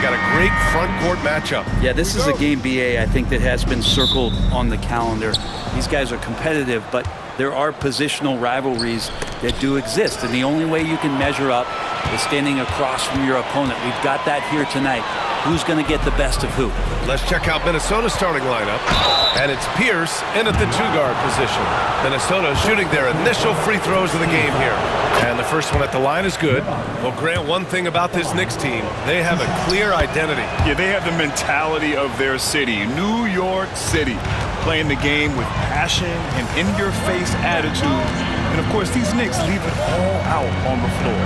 got a great front court matchup. Yeah, this is a game, BA, I think that has been circled on the calendar. These guys are competitive, but there are positional rivalries that do exist, and the only way you can measure up is standing across from your opponent. We've got that here tonight. Who's going to get the best of who? Let's check out Minnesota's starting lineup. And it's Pierce in at the two-guard position. Minnesota shooting their initial free throws of the game here. And the first one at the line is good. Well, Grant, one thing about this Knicks team, they have a clear identity. Yeah, they have the mentality of their city, New York City, playing the game with passion and in-your-face attitude. And, of course, these Knicks leave it all out on the floor.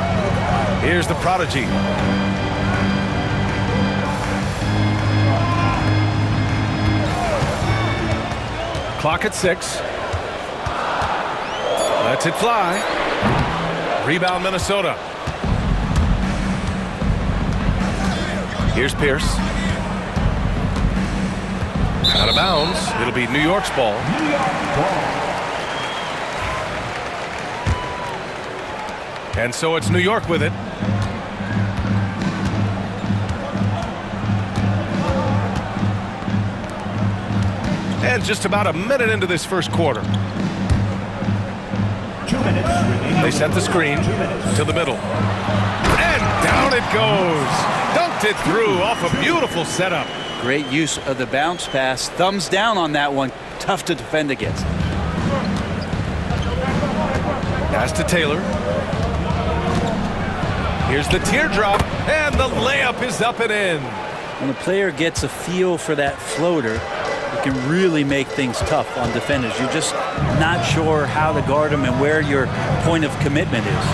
Here's the prodigy. Clock at 6. Lets it fly. Rebound Minnesota. Here's Pierce. Out of bounds. It'll be New York's ball. And so it's New York with it. And just about a minute into this first quarter. 2 minutes remaining. They set the screen to the middle. And down it goes. Dunked it through off a beautiful setup. Great use of the bounce pass. Thumbs down on that one. Tough to defend against. Pass to Taylor. Here's the teardrop. And the layup is up and in. When a player gets a feel for that floater, it can really make things tough on defenders. You're just not sure how to guard them and where your point of commitment is.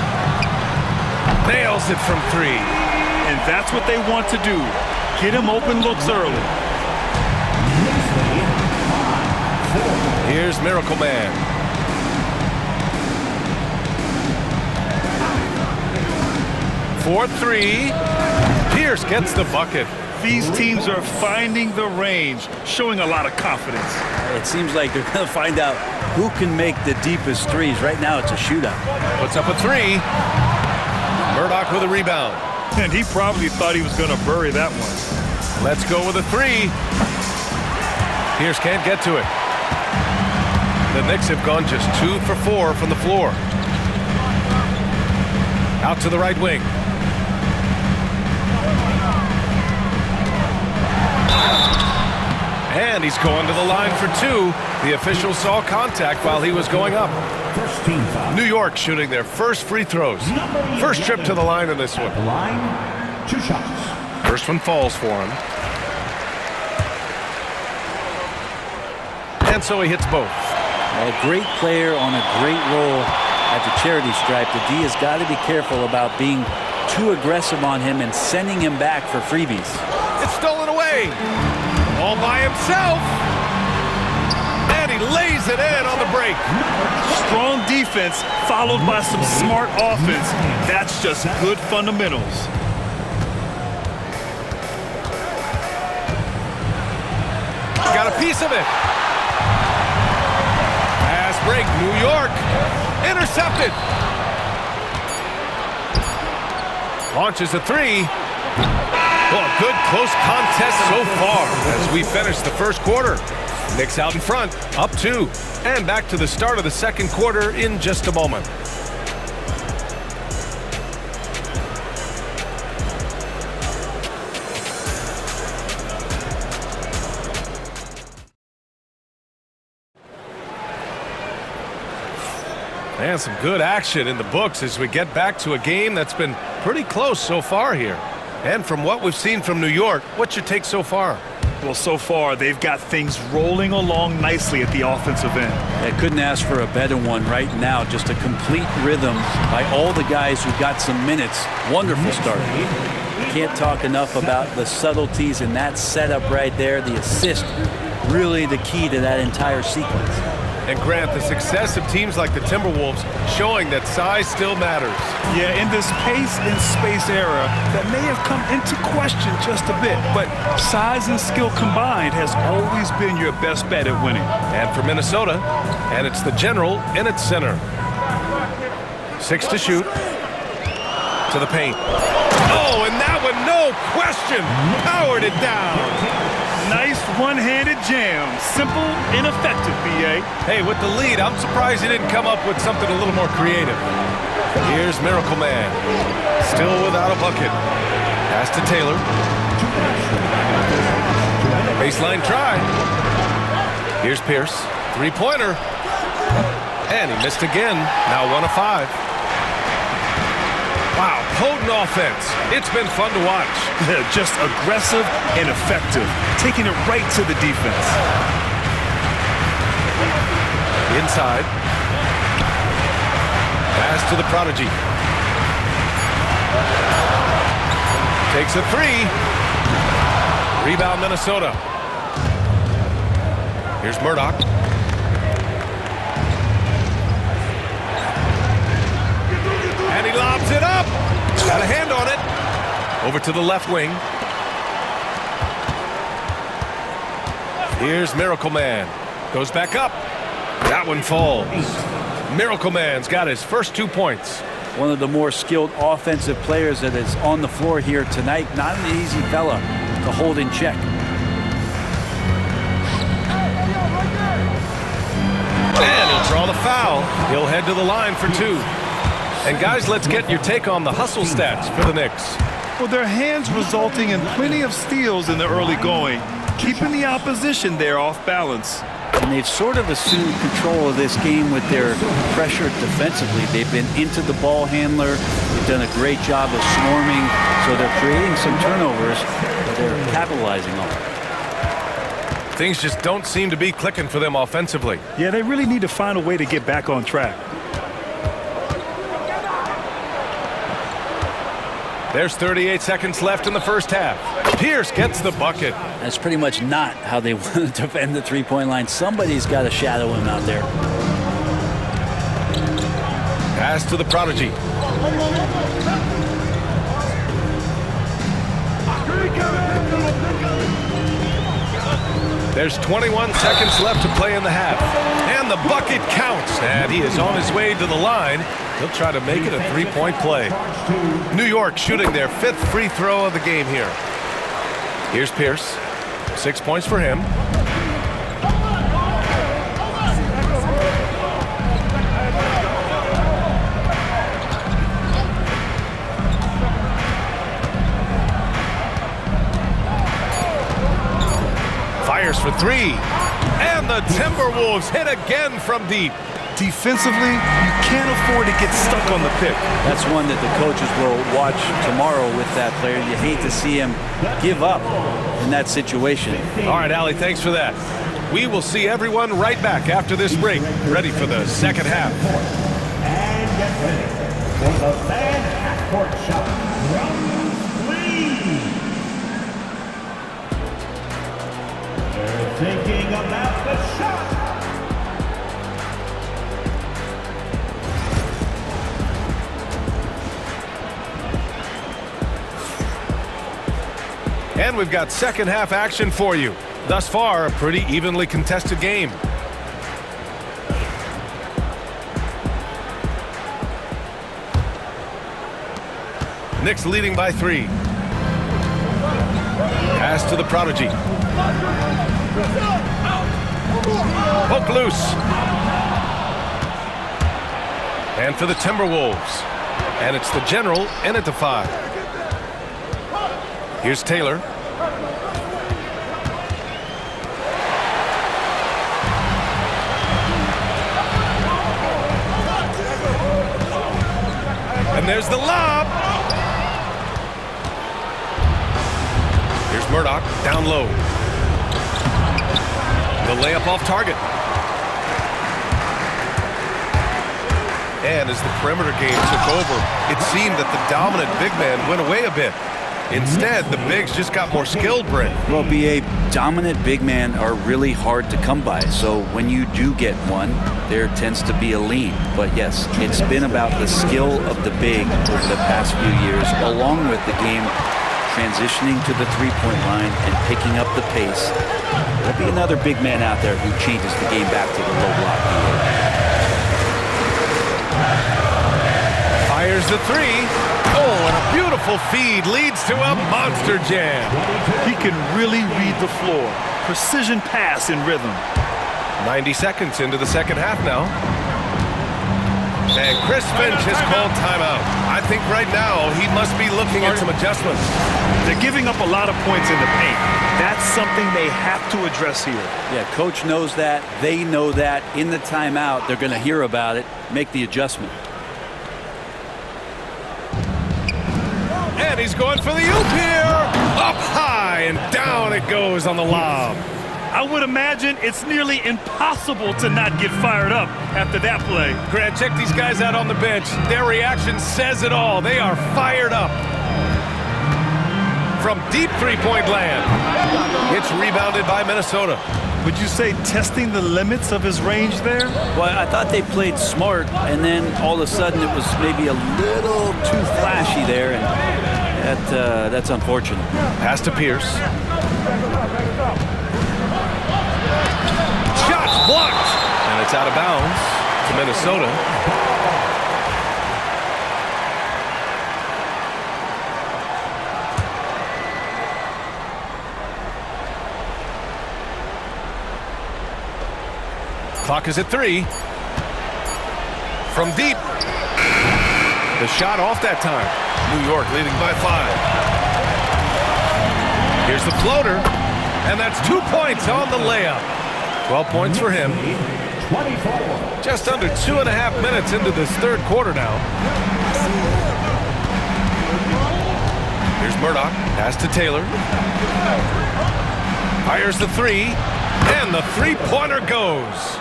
Nails it from 3. And that's what they want to do. Get him open looks early. Here's Miracle Man. For 3. Pierce gets the bucket. These teams are finding the range, showing a lot of confidence. It seems like they're going to find out who can make the deepest threes. Right now, it's a shootout. Puts up a 3. Murdoch with a rebound. And he probably thought he was going to bury that one. Let's go with a 3. Pierce can't get to it. The Knicks have gone just 2 for 4 from the floor. Out to the right wing. And he's going to the line for 2. The official saw contact while he was going up. First team foul. New York shooting their first free throws. First trip to the line in this one. The line, 2 shots. First one falls for him. And so he hits both. A great player on a great role at the charity stripe. The D has got to be careful about being too aggressive on him and sending him back for freebies. It's stolen away. All by himself. And he lays it in on the break. Strong defense followed by some smart offense. That's just good fundamentals. Got a piece of it. Pass break, New York. Intercepted. Launches a 3. Well, a good close contest so far as we finish the first quarter. Knicks out in front, up 2. And back to the start of the second quarter in just a moment. And some good action in the books as we get back to a game that's been pretty close so far here. And from what we've seen from New York, what's your take so far? Well, so far, they've got things rolling along nicely at the offensive end. I couldn't ask for a better one right now. Just a complete rhythm by all the guys who got some minutes. Wonderful start. Can't talk enough about the subtleties in that setup right there. The assist, really the key to that entire sequence. And Grant, the success of teams like the Timberwolves showing that size still matters. Yeah, in this pace and space era, that may have come into question just a bit, but size and skill combined has always been your best bet at winning. And for Minnesota, and it's the General in its center. 6 to shoot. To the paint. Oh, and that one, no no question, powered it down. Nice one-handed jam. Simple and effective, B.A. Hey, with the lead, I'm surprised he didn't come up with something a little more creative. Here's Miracle Man. Still without a bucket. Pass to Taylor. Baseline try. Here's Pierce. Three-pointer. And he missed again. Now 1 of 5. Wow, potent offense. It's been fun to watch. Just aggressive and effective. Taking it right to the defense. Inside. Pass to the prodigy. Takes a 3. Rebound Minnesota. Here's Murdoch. And he lobs it up. Got a hand on it. Over to the left wing. Here's Miracle Man. Goes back up. That one falls. Miracle Man's got his first 2 points. One of the more skilled offensive players that is on the floor here tonight. Not an easy fella to hold in check. And he'll draw the foul. He'll head to the line for 2. And guys, let's get your take on the hustle stats for the Knicks. Well, their hands resulting in plenty of steals in the early going, keeping the opposition there off balance. And they've sort of assumed control of this game with their pressure defensively. They've been into the ball handler. They've done a great job of swarming. So they're creating some turnovers that they're capitalizing on. Things just don't seem to be clicking for them offensively. Yeah, they really need to find a way to get back on track. There's 38 seconds left in the first half. Pierce gets the bucket. That's pretty much not how they want to defend the three-point line. Somebody's got to shadow him out there. Pass to the prodigy. There's 21 seconds left to play in the half. And the bucket counts. And he is on his way to the line. He'll try to make it a three-point play. New York shooting their 5th free throw of the game here. Here's Pierce. 6 points for him. Fires for 3. And the Timberwolves hit again from deep. Defensively, you can't afford to get stuck on the pick. That's one that the coaches will watch tomorrow with that player. You hate to see him give up in that situation. All right, Allie, thanks for that. We will see everyone right back after this break, ready for the second half. And get ready for the fan half-court shot. Run, please. They're thinking about the shot. And we've got second half action for you. Thus far, a pretty evenly contested game. Knicks leading by 3. Pass to the prodigy. Poke loose. And for the Timberwolves. And it's the General in at the 5. Here's Taylor. And there's the lob. Here's Murdoch down low. The layup off target. And as the perimeter game took over, it seemed that the dominant big man went away a bit. Instead, the bigs just got more skilled, Brent. Well, BA, dominant big men are really hard to come by. So when you do get one, there tends to be a lean. But yes, it's been about the skill of the big over the past few years, along with the game transitioning to the three-point line and picking up the pace. There'll be another big man out there who changes the game back to the low block. Fires the 3. Oh, and a beautiful feed leads to a monster jam. He can really read the floor. Precision pass in rhythm. 90 seconds into the second half now. And Chris Finch has called timeout. I think right now he must be looking at some adjustments. They're giving up a lot of points in the paint. That's something they have to address here. Yeah, coach knows that. They know that. In the timeout, they're going to hear about it, make the adjustment. And he's going for the oop here. Up high and down it goes on the lob. I would imagine it's nearly impossible to not get fired up after that play. Grant, check these guys out on the bench. Their reaction says it all. They are fired up. From deep three-point land. It's rebounded by Minnesota. Would you say testing the limits of his range there? Well, I thought they played smart, and then all of a sudden it was maybe a little too flashy there, and that's unfortunate. Pass to Pierce. Shot blocked. And it's out of bounds to Minnesota. Clock is at 3. From deep. The shot off that time. New York leading by 5. Here's the floater. And that's 2 points on the layup. 12 points for him. 24. Just under 2.5 minutes into this third quarter now. Here's Murdoch. Pass to Taylor. Fires the 3. And the three-pointer goes.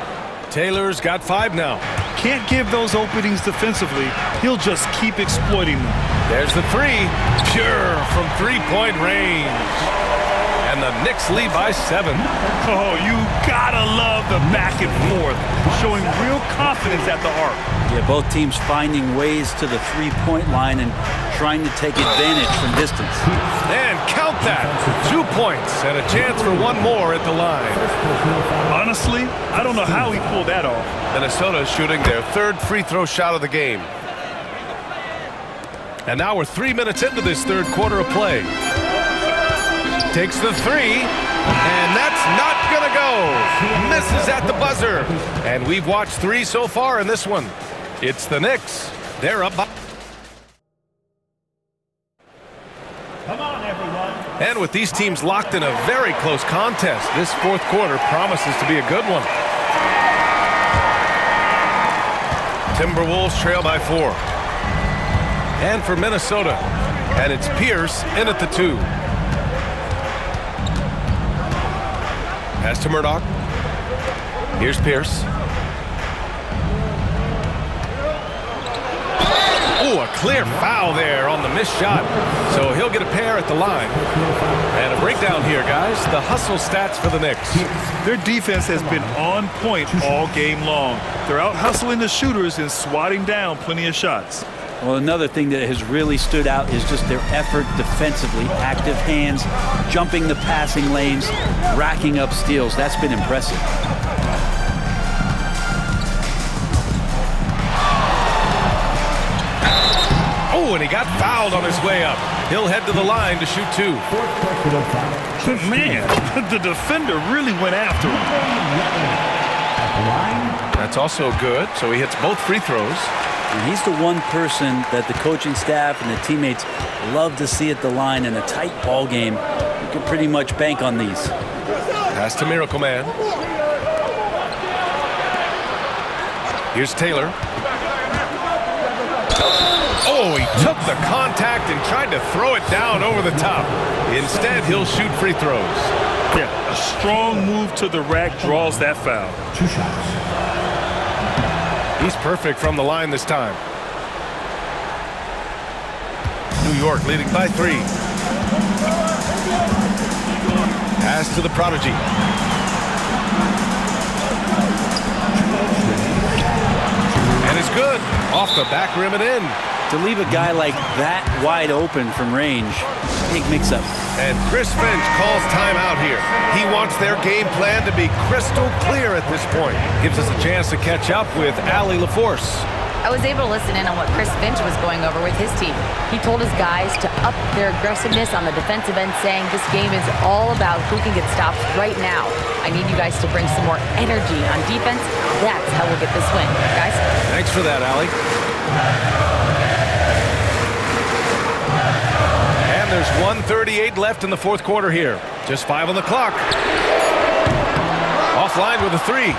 Taylor's got 5 now. Can't give those openings defensively. He'll just keep exploiting them. There's the 3. Pure from three-point range. And the Knicks lead by 7. Oh, you gotta love the back and forth, showing real confidence at the arc. Yeah, both teams finding ways to the three-point line and trying to take advantage from distance. And count that. 2 points and a chance for one more at the line. Honestly, I don't know how he pulled that off. Minnesota shooting their third free throw shot of the game. And now we're 3 minutes into this third quarter of play. Takes the 3, and that's not gonna go. Misses at the buzzer. And we've watched 3 so far in this one. It's the Knicks. They're up. Come on, everyone. And with these teams locked in a very close contest, this fourth quarter promises to be a good one. Timberwolves trail by 4. And for Minnesota, and it's Pierce in at the 2. Pass to Murdoch. Here's Pierce. Oh, a clear foul there on the missed shot. So he'll get a pair at the line. And a breakdown here, guys. The hustle stats for the Knicks. Their defense has been on point all game long. They're out hustling the shooters and swatting down plenty of shots. Well, another thing that has really stood out is just their effort defensively. Active hands, jumping the passing lanes, racking up steals. That's been impressive. Oh, and he got fouled on his way up. He'll head to the line to shoot 2. Man, the defender really went after him. That's also good. So he hits both free throws. And he's the one person that the coaching staff and the teammates love to see at the line in a tight ball game. You can pretty much bank on these. Pass to Miracle Man. Here's Taylor. Oh, he took the contact and tried to throw it down over the top. Instead, he'll shoot free throws. Yeah, a strong move to the rack draws that foul. 2 shots. He's perfect from the line this time. New York leading by 3. Pass to the prodigy. And it's good. Off the back rim and in. To leave a guy like that wide open from range, big mix-up. And Chris Finch calls timeout here. He wants their game plan to be crystal clear at this point. Gives us a chance to catch up with Allie LaForce. I was able to listen in on what Chris Finch was going over with his team. He told his guys to up their aggressiveness on the defensive end, saying this game is all about who can get stops right now. I need you guys to bring some more energy on defense. That's how we'll get this win. Guys? Thanks for that, Allie. And there's 1:38 left in the fourth quarter here. Just 5 on the clock. Offline with a 3.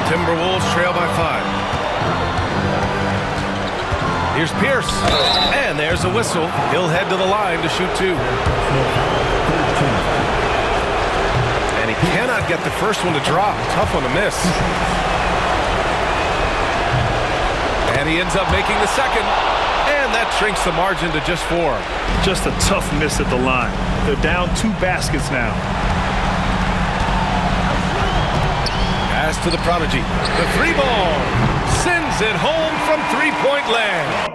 Timberwolves trail by 5. Here's Pierce, and there's a whistle. He'll head to the line to shoot 2. And he cannot get the first one to drop. Tough one to miss. And he ends up making the second, and that shrinks the margin to just 4. Just a tough miss at the line. They're down 2 baskets now. Pass to the prodigy. The 3 ball sends it home from three-point land.